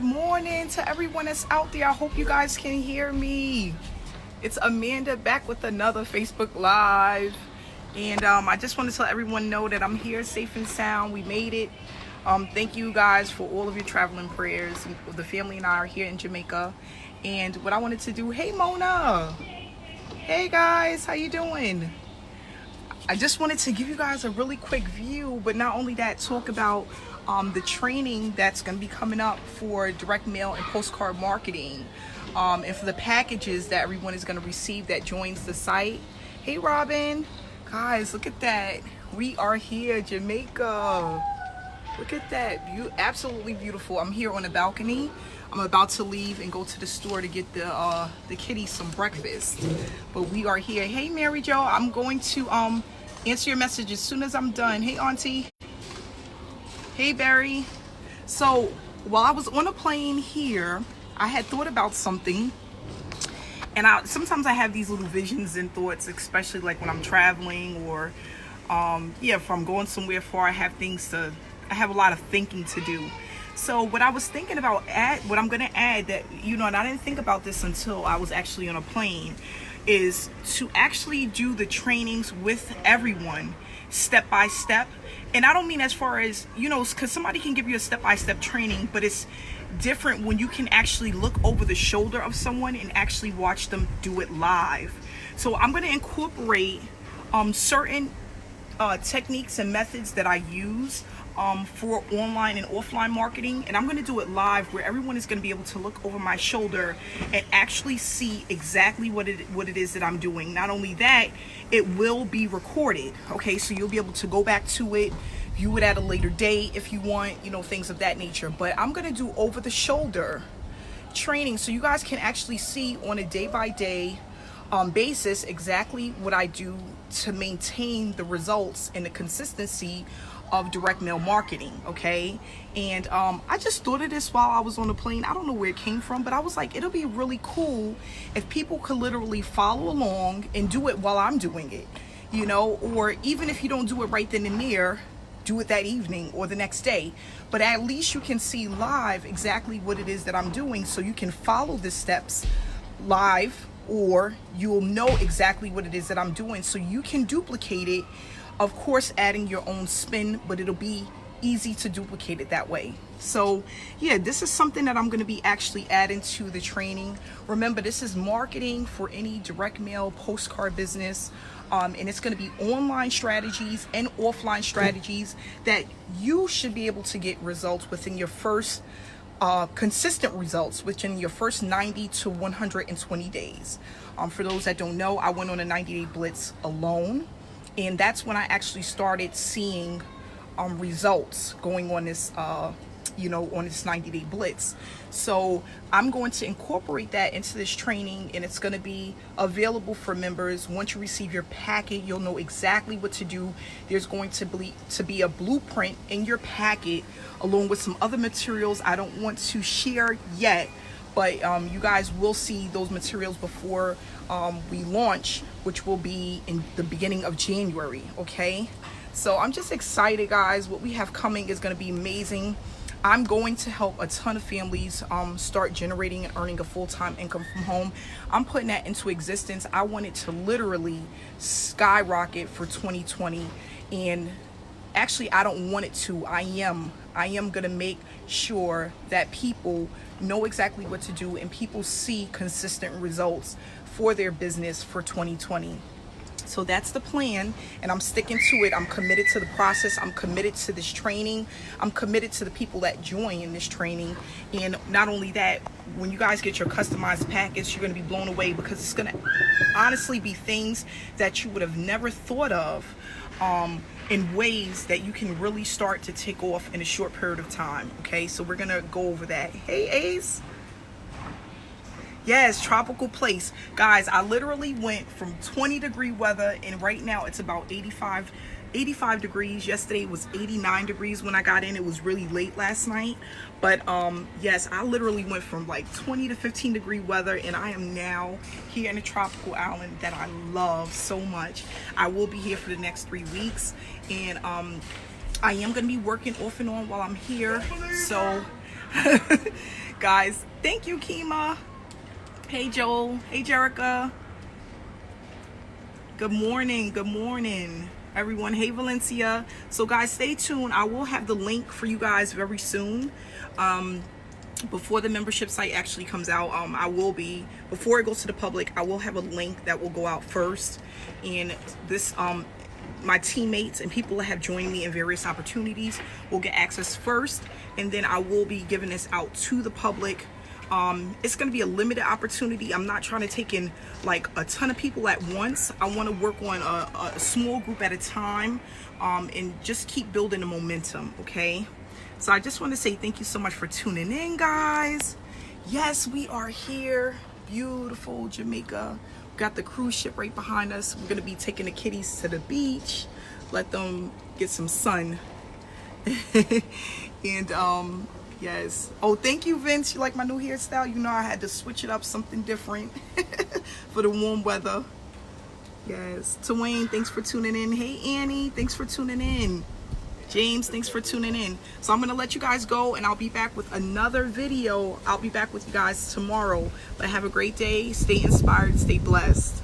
good morning to everyone that's out there. I hope you guys can hear me. It's Amanda back with another Facebook Live. And I just want to let everyone know that I'm here safe and sound. We made it. Thank you guys for all of your traveling prayers. The family and I are here in Jamaica. And what I wanted to do, hey Mona. Hey guys, how you doing? I just wanted to give you guys a really quick view, but not only that, talk about the training that's going to be coming up for direct mail and postcard marketing, and for the packages that everyone is going to receive that joins the site. Hey Robin, guys, look at that. We are here, Jamaica. Look at that, absolutely beautiful. I'm here on the balcony. I'm about to leave and go to the store to get the kitties some breakfast, but we are here. Hey Mary Jo, I'm going to answer your message as soon as I'm done. Hey Auntie. Hey Barry. So while I was on a plane here, I had thought about something, and sometimes I have these little visions and thoughts, especially like when I'm traveling or if I'm going somewhere far. I have a lot of thinking to do. So what I was thinking about, what I'm going to add that, and I didn't think about this until I was actually on a plane, is to actually do the trainings with everyone step by step. And I don't mean as far as, because somebody can give you a step-by-step training, but it's different when you can actually look over the shoulder of someone and actually watch them do it live. So I'm going to incorporate certain techniques and methods that I use for online and offline marketing, and I'm going to do it live where everyone is going to be able to look over my shoulder and actually see exactly what it is that I'm doing. Not only that, it will be recorded, okay, so you'll be able to go back to it, view it at a later date if you want, things of that nature. But I'm going to do over the shoulder training so you guys can actually see on a day-by-day basis exactly what I do to maintain the results and the consistency of direct mail marketing, okay? And I just thought of this while I was on the plane. I don't know where it came from, but I was like, it'll be really cool if people could literally follow along and do it while I'm doing it, or even if you don't do it right then and there, do it that evening or the next day. But at least you can see live exactly what it is that I'm doing, so you can follow the steps live, or you'll know exactly what it is that I'm doing, so you can duplicate it. Of course, adding your own spin, but it'll be easy to duplicate it that way. So yeah, this is something that I'm going to be actually adding to the training. Remember, this is marketing for any direct mail postcard business, and it's going to be online strategies and offline strategies that you should be able to get results within your first consistent results within your first 90 to 120 days. For those that don't know, I went on a 90-day blitz alone, and that's when I actually started seeing results going on this on this 90-day blitz. So I'm going to incorporate that into this training, and it's going to be available for members. Once you receive your packet, you'll know exactly what to do. There's going to be a blueprint in your packet along with some other materials I don't want to share yet, but you guys will see those materials before we launch, which will be in the beginning of January, okay? So I'm just excited, guys. What we have coming is going to be amazing. I'm going to help a ton of families start generating and earning a full-time income from home. I'm putting that into existence. I want it to literally skyrocket for 2020, and actually I don't want it to. I am going to make sure that people know exactly what to do and people see consistent results for their business for 2020. So that's the plan, and I'm sticking to it. I'm committed to the process. I'm committed to this training. I'm committed to the people that join in this training. And not only that, when you guys get your customized package, you're going to be blown away, because it's going to honestly be things that you would have never thought of in ways that you can really start to take off in a short period of time. Okay, so we're going to go over that. Hey, Ace. Yes, tropical place. Guys, I literally went from 20-degree weather, and right now it's about 85 degrees. Yesterday it was 89 degrees when I got in. It was really late last night. But yes, I literally went from like 20 to 15-degree weather, and I am now here in a tropical island that I love so much. I will be here for the next 3 weeks, and I am going to be working off and on while I'm here. So Guys, thank you, Kima. Hey, Joel. Hey, Jerica. Good morning. Good morning, everyone. Hey, Valencia. So, guys, stay tuned. I will have the link for you guys very soon. Before the membership site actually comes out, I will be, before it goes to the public, I will have a link that will go out first. And this, my teammates and people that have joined me in various opportunities will get access first. And then I will be giving this out to the public. It's going to be a limited opportunity. I'm not trying to take in like a ton of people at once. I want to work on a small group at a time, and just keep building the momentum, okay? So I just want to say thank you so much for tuning in, guys. Yes, we are here. Beautiful Jamaica. We got the cruise ship right behind us. We're going to be taking the kitties to the beach. Let them get some sun. And yes. Oh, thank you, Vince. You like my new hairstyle? You know I had to switch it up, something different for the warm weather. Yes. Twain, thanks for tuning in. Hey, Annie, thanks for tuning in. James, thanks for tuning in. So I'm going to let you guys go, and I'll be back with another video. I'll be back with you guys tomorrow. But have a great day. Stay inspired. Stay blessed.